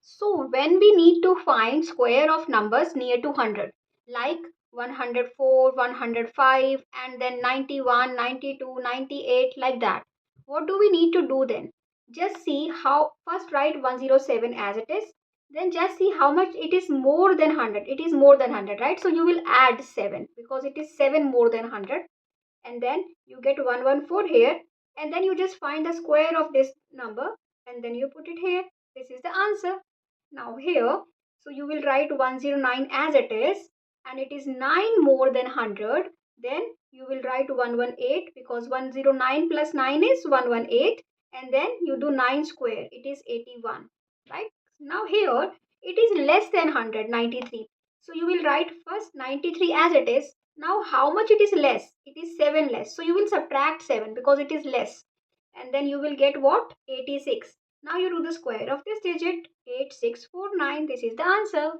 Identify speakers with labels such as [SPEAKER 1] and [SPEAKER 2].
[SPEAKER 1] So when we need to find square of numbers near to 100, like 104, 105, and then 91, 92, 98, like that, what do we need to do then? Just see how, first write 107 as it is, then just see how much it is more than 100. It is more than 100, right? So you will add 7 because it is 7 more than 100, and then you get 114 here, and then you just find the square of this number and then you put it here. This is the answer. Now here, so you will write 109 as it is, and it is 9 more than 100. Then you will write 118 because 109 plus 9 is 118, and then you do 9 square, it is 81, right? Now here it is less than 100, 93. So you will write first 93 as it is. Now how much it is less? It is 7 less. So you will subtract 7 because it is less, and then you will get what? 86. Now you do the square of this digit, 8649. This is the answer.